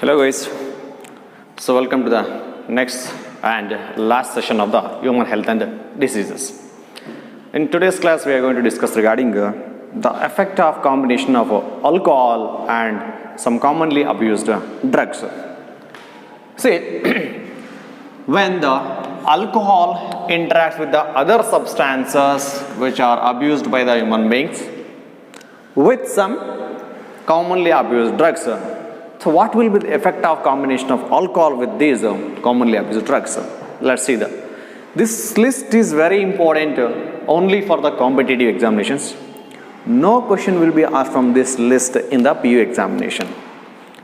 Hello guys, so welcome to the next and last session of the human health and diseases. In today's class we are going to discuss regarding the effect of combination of alcohol and some commonly abused drugs. See, when the alcohol interacts with the other substances which are abused by the human beings with some commonly abused drugs, so what will be the effect of combination of alcohol with these commonly abused drugs? Let's see that. This list is very important only for the competitive examinations. No question will be asked from this list in the PU examination.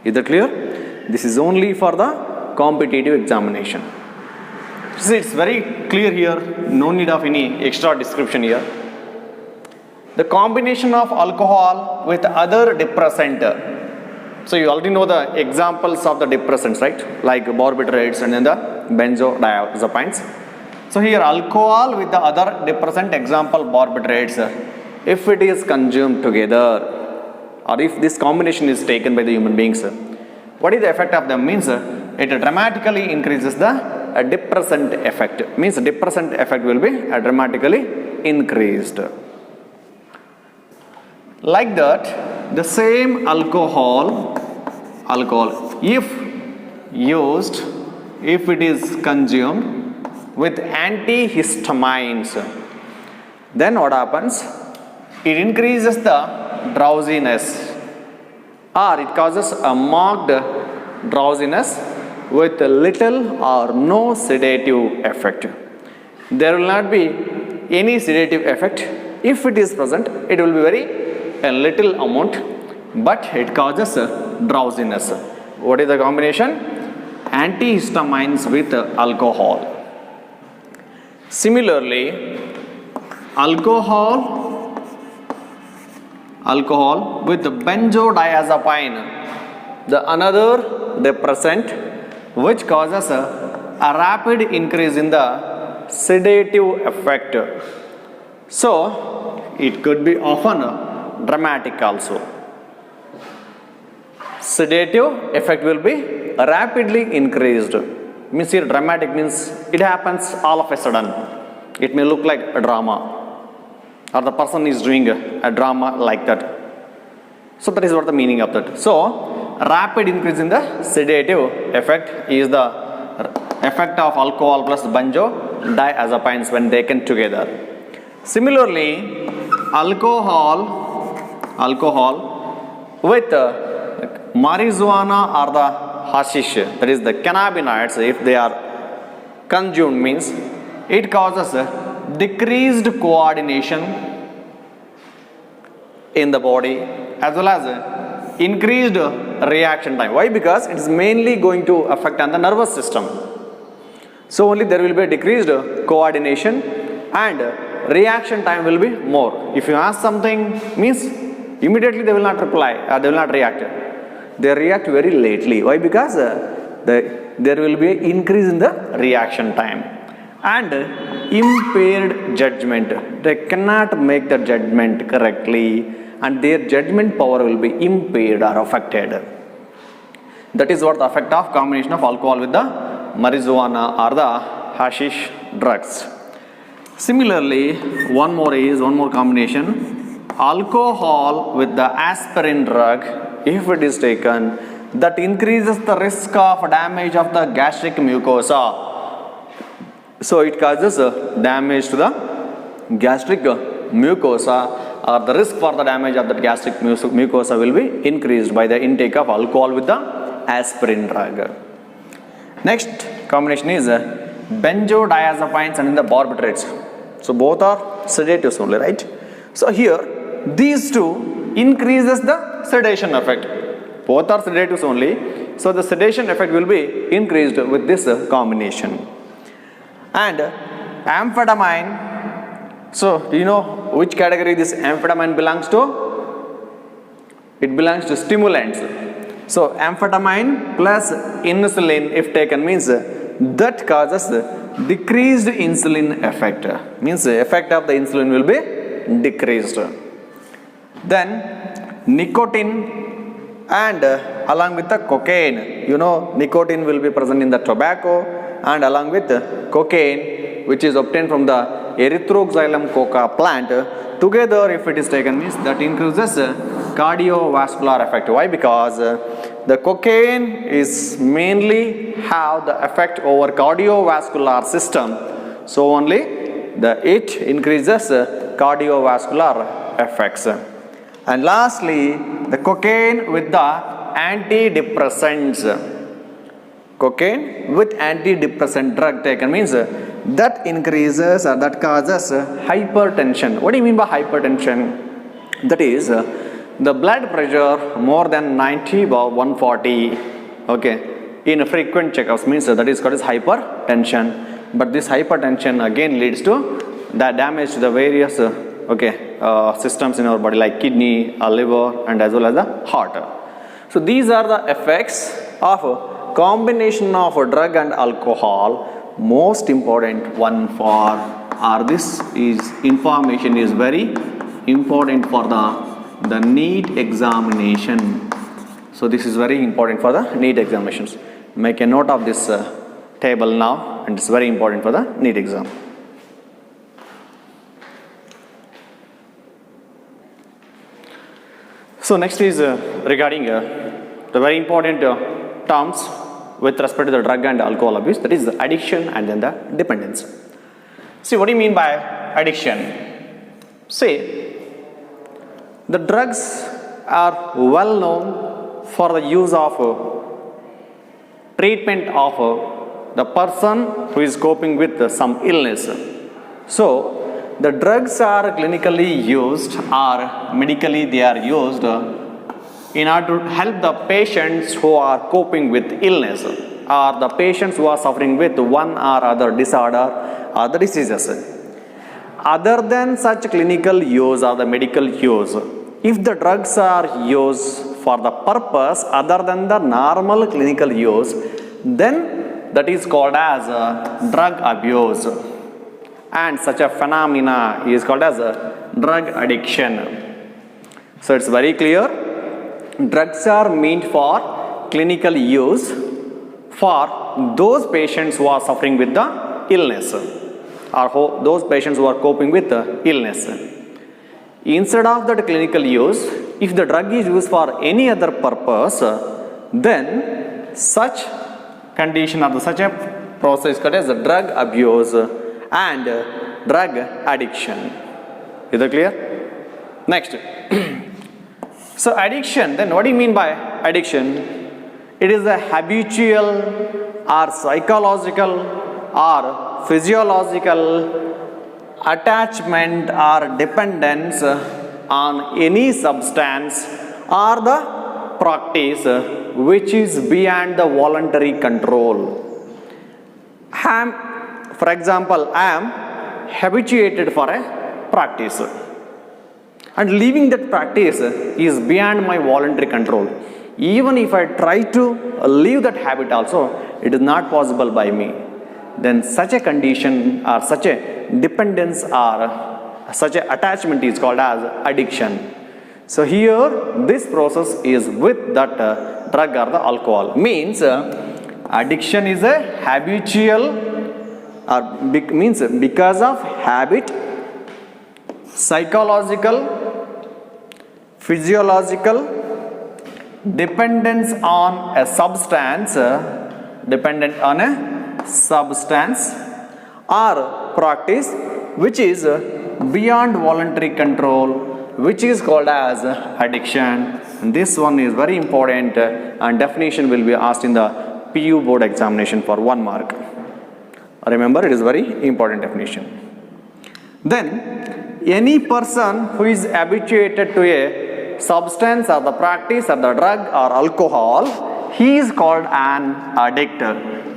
Is that clear? This is only for the competitive examination. See, it's very clear here. No need of any extra description here. The combination of alcohol with other depressant. So you already know the examples of the depressants, right? Like barbiturates and then the benzodiazepines. So here alcohol with the other depressant, example barbiturates, if it is consumed together or if this combination is taken by the human beings, what is the effect of them? Means it dramatically increases the depressant effect. Means depressant effect will be dramatically increased. Like that, the same alcohol if used, if it is consumed with antihistamines, then what happens? It increases the drowsiness or it causes a marked drowsiness with little or no sedative effect. There will not be any sedative effect. If it is present, it will be a little amount, but it causes drowsiness. What is the combination? Antihistamines with alcohol. Similarly, alcohol with benzodiazepine, the another depressant which causes a rapid increase in the sedative effect. So it could be often dramatic also. Sedative effect will be rapidly increased. Means here dramatic means it happens all of a sudden. It may look like a drama or the person is doing a drama like that. So that is what the meaning of that. So rapid increase in the sedative effect is the effect of alcohol plus benzodiazepines when taken together. Similarly, alcohol with marijuana or the hashish, that is the cannabinoids, if they are consumed, means it causes decreased coordination in the body as well as increased reaction time. Why? Because it is mainly going to affect on the nervous system. So only there will be a decreased coordination and reaction time will be more. If you ask something, means immediately they will not reply or they will not react. They react very lately. Why? Because there will be an increase in the reaction time and impaired judgment. They cannot make the judgment correctly and their judgment power will be impaired or affected. That is what the effect of combination of alcohol with the marijuana or the hashish drugs. Similarly, one more combination, alcohol with the aspirin drug, if it is taken, that increases the risk of damage of the gastric mucosa. So it causes damage to the gastric mucosa, or the risk for the damage of the gastric mucosa will be increased by the intake of alcohol with the aspirin drug. Next combination is benzodiazepines and the barbiturates. So both are sedatives only, right? So here these two increases the sedation effect. Both are sedatives only. So the sedation effect will be increased with this combination. And amphetamine. So do you know which category this amphetamine belongs to? It belongs to stimulants. So amphetamine plus insulin if taken means that causes decreased insulin effect. Means the effect of the insulin will be decreased. Then nicotine and along with the cocaine. You know, nicotine will be present in the tobacco, and along with cocaine, which is obtained from the Erythroxylum coca plant, together if it is taken means that increases cardiovascular effect. Why? Because the cocaine is mainly have the effect over cardiovascular system, so only it increases cardiovascular effects. And lastly, the cocaine with the antidepressants. Cocaine with antidepressant drug taken means that increases or that causes hypertension. What do you mean by hypertension? That is the blood pressure more than 90 or 140, okay, in frequent checkups means that is called as hypertension. But this hypertension again leads to the damage to the various systems in our body like kidney, liver, and as well as the heart. So these are the effects of combination of drug and alcohol. Most important one for this is information is very important for the NEET examination. So this is very important for the NEET examinations. Make a note of this table now, and it's very important for the NEET exam. So next is regarding the very important terms with respect to the drug and alcohol abuse, that is the addiction and then the dependence. See, what do you mean by addiction? See, the drugs are well known for the use of treatment of the person who is coping with some illness. So the drugs are clinically used or medically they are used in order to help the patients who are coping with illness or the patients who are suffering with one or other disorder or the diseases. Other than such clinical use or the medical use, if the drugs are used for the purpose other than the normal clinical use, then that is called as drug abuse, and such a phenomena is called as drug addiction. So it's very clear. Drugs are meant for clinical use for those patients who are suffering with the illness or those patients who are coping with the illness. Instead of that clinical use, if the drug is used for any other purpose, then such condition or such a process is called as drug abuse and drug addiction. Is that clear? Next. So addiction, then what do you mean by addiction? It is a habitual or psychological or physiological attachment or dependence on any substance or the practice which is beyond the voluntary control. For example, I am habituated for a practice, and leaving that practice is beyond my voluntary control. Even if I try to leave that habit also, it is not possible by me. Then such a condition or such a dependence or such an attachment is called as addiction. So here this process is with that drug or the alcohol. Means addiction is a habitual or means because of habit, psychological, physiological dependence on a substance, or practice which is beyond voluntary control, which is called as addiction. And this one is very important, and definition will be asked in the PU board examination for 1 mark. Remember, it is very important definition. Then any person who is habituated to a substance or the practice or the drug or alcohol, he is called an addict.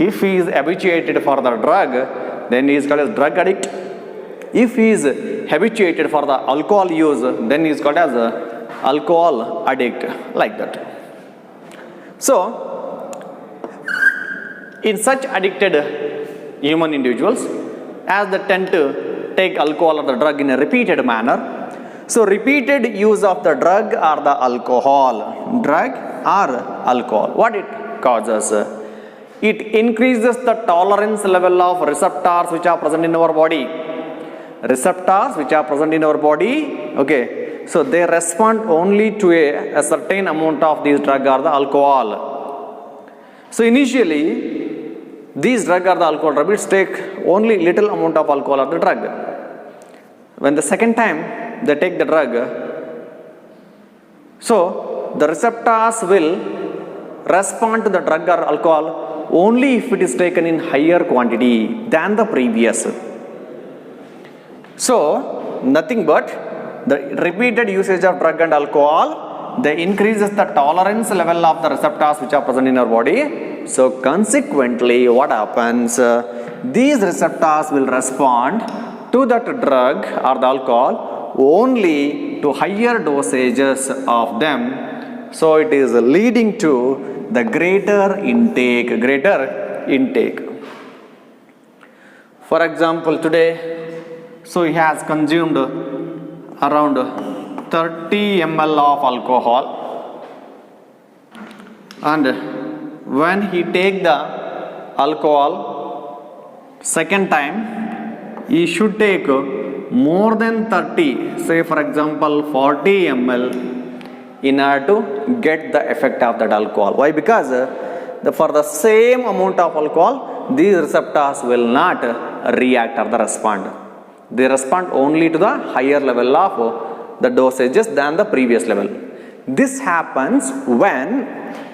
If he is habituated for the drug, then he is called as drug addict. If he is habituated for the alcohol use, then he is called as a alcohol addict, like that. So in such addicted human individuals, as they tend to take alcohol or the drug in a repeated manner, so repeated use of the drug or the alcohol, drug or alcohol. What it causes? It increases the tolerance level of receptors which are present in our body. Receptors which are present in our body, okay, so they respond only to a certain amount of these drug or the alcohol. So initially, these drug or the alcohol rabbits take only little amount of alcohol or the drug. When the second time they take the drug, so the receptors will respond to the drug or alcohol only if it is taken in higher quantity than the previous. So nothing but the repeated usage of drug and alcohol, they increases the tolerance level of the receptors which are present in our body. So consequently, what happens? These receptors will respond to that drug or the alcohol only to higher dosages of them. So it is leading to the greater intake. For example, today, so he has consumed around 30 ml of alcohol, and when he take the alcohol second time, he should take more than 30, say for example 40 ml in order to get the effect of that alcohol. Why? Because for the same amount of alcohol, these receptors will not react or the respond. They respond only to the higher level of the dosages than the previous level. This happens when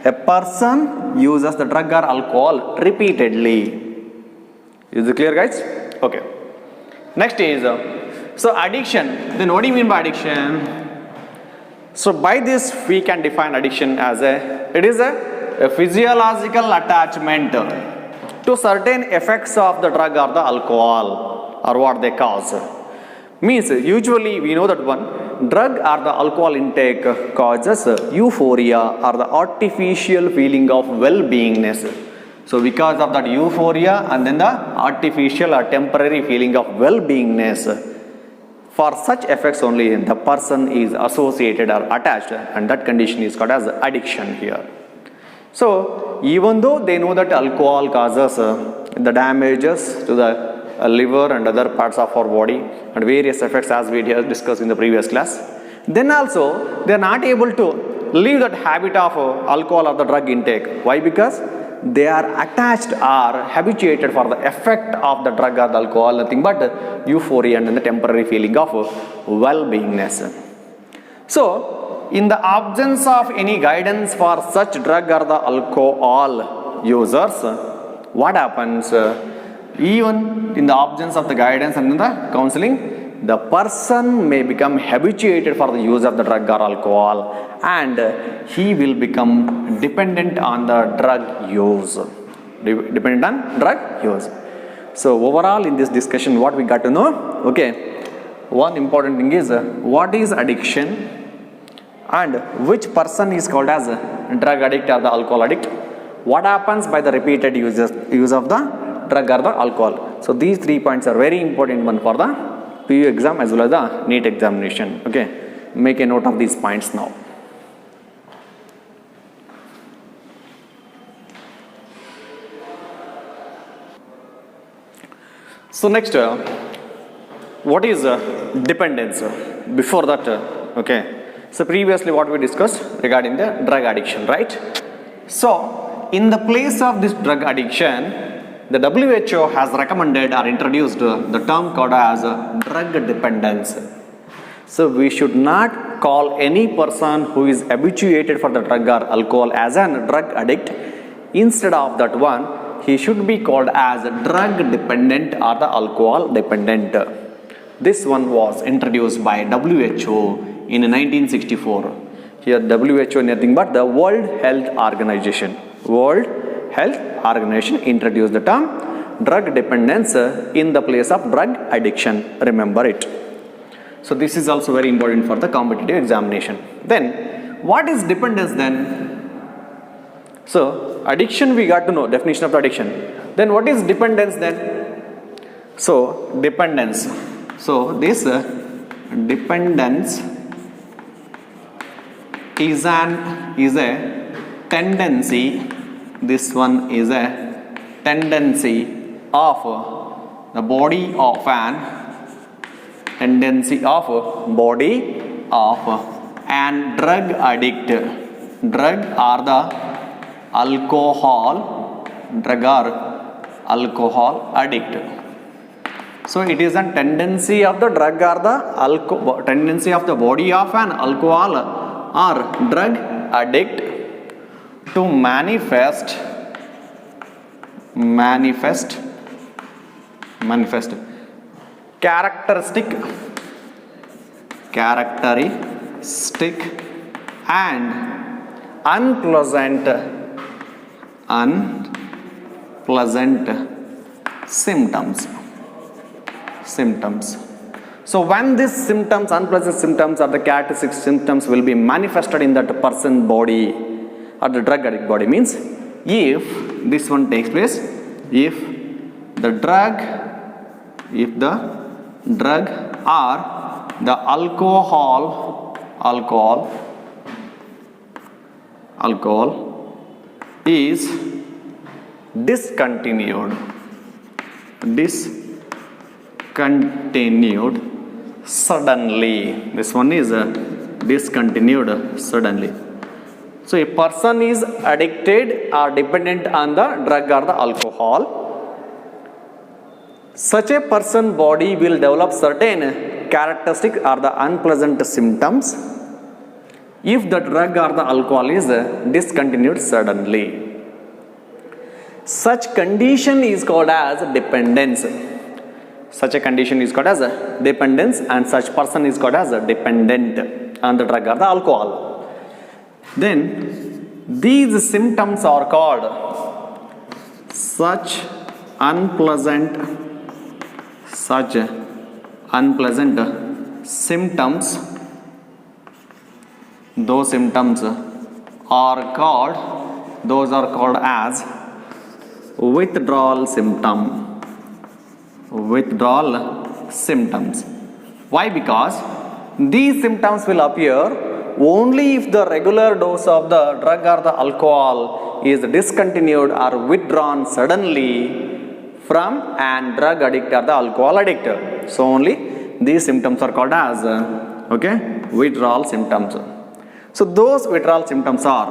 a person uses the drug or alcohol repeatedly. Is it clear, guys? Okay. Next is, so addiction. Then what do you mean by addiction? So by this we can define addiction as it is a physiological attachment to certain effects of the drug or the alcohol, or what they cause. Means usually we know that one drug or the alcohol intake causes euphoria or the artificial feeling of well-beingness. So because of that euphoria and then the artificial or temporary feeling of well-beingness, for such effects only the person is associated or attached, and that condition is called as addiction here. So even though they know that alcohol causes the damages to the liver and other parts of our body and various effects as we discussed in the previous class, then also they are not able to leave that habit of alcohol or the drug intake. Why? Because they are attached or habituated for the effect of the drug or the alcohol, nothing but euphoria and the temporary feeling of well-beingness. So in the absence of any guidance for such drug or the alcohol users, what happens? Even in the absence of the guidance and the counseling, the person may become habituated for the use of the drug or alcohol, and he will become dependent on the drug use. So overall in this discussion, what we got to know? Okay, one important thing is what is addiction and which person is called as a drug addict or the alcohol addict. What happens by the repeated use of the drug or the alcohol. So these 3 points are very important one for the PU exam as well as the NEET examination. Okay, make a note of these points now. So next, what is dependence? Before that, okay. So previously what we discussed regarding the drug addiction, right? So in the place of this drug addiction, the WHO has recommended or introduced the term called as drug dependence. So we should not call any person who is habituated for the drug or alcohol as a drug addict. Instead of that one, he should be called as drug dependent or the alcohol dependent. This one was introduced by WHO in 1964. Here WHO nothing but the World Health Organization. World Health Organization introduced the term drug dependence in the place of drug addiction. Remember it. So this is also very important for the competitive examination. Then what is dependence then? So addiction we got to know, definition of addiction. Then what is dependence then? So dependence. So this dependence is a tendency, this one is a tendency of the body of an drug addict. Drug or the alcohol addict. So it is a tendency of the drug or the tendency of the body of an alcohol or drug addict to manifest characteristic and unpleasant symptoms. So when these symptoms, unpleasant symptoms or the characteristic symptoms will be manifested in that person body or the drug addict body, means if this one takes place, if the drug or the alcohol is discontinued suddenly. This one is discontinued suddenly. So a person is addicted or dependent on the drug or the alcohol. Such a person body will develop certain characteristic or the unpleasant symptoms if the drug or the alcohol is discontinued suddenly. Such condition is called as dependence. Such a condition is called as dependence, and such person is called as dependent on the drug or the alcohol. Then these symptoms are called such unpleasant symptoms. Those symptoms are called as withdrawal symptoms. Why? Because these symptoms will appear only if the regular dose of the drug or the alcohol is discontinued or withdrawn suddenly from an drug addict or the alcohol addict. So only these symptoms are called as withdrawal symptoms. So those withdrawal symptoms are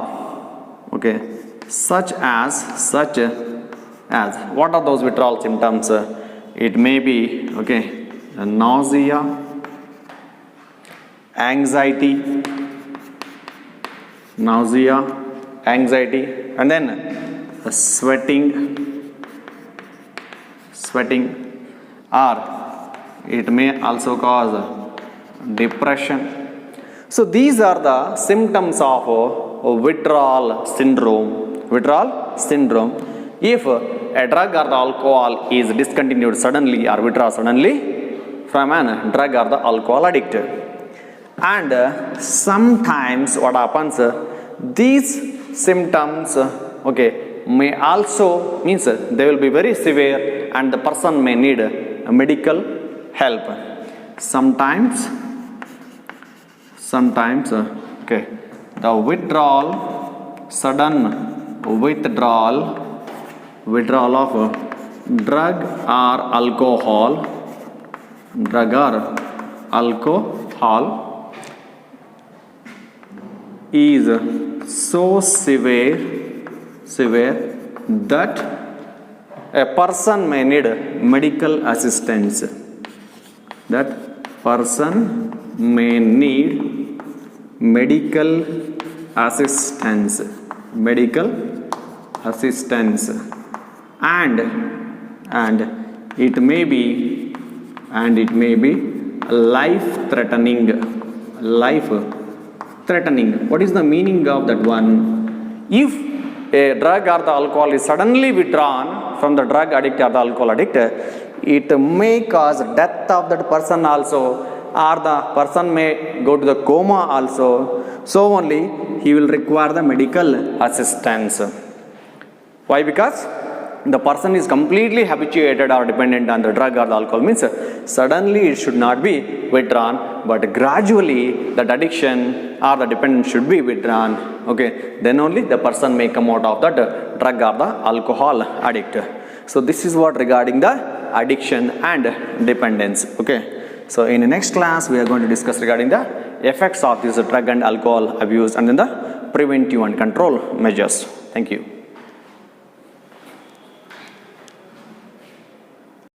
such as what are those withdrawal symptoms? It may be nausea, anxiety, and then sweating, or it may also cause depression. So these are the symptoms of withdrawal syndrome. If a drug or the alcohol is discontinued suddenly or withdrawn suddenly from a drug or the alcohol addict. And sometimes what happens, these symptoms may also means they will be very severe and the person may need medical help. Sometimes the sudden withdrawal of drug or alcohol is so severe that a person may need medical assistance. And it may be life threatening. What is the meaning of that one? If a drug or the alcohol is suddenly withdrawn from the drug addict or the alcohol addict, it may cause death of that person also, or the person may go to the coma also. So only he will require the medical assistance. Why? Because the person is completely habituated or dependent on the drug or the alcohol, means suddenly it should not be withdrawn, but gradually that addiction or the dependence should be withdrawn. Okay, then only the person may come out of that drug or the alcohol addict. So this is what regarding the addiction and dependence. Okay, so in the next class we are going to discuss regarding the effects of this drug and alcohol abuse and then the preventive and control measures. Thank you.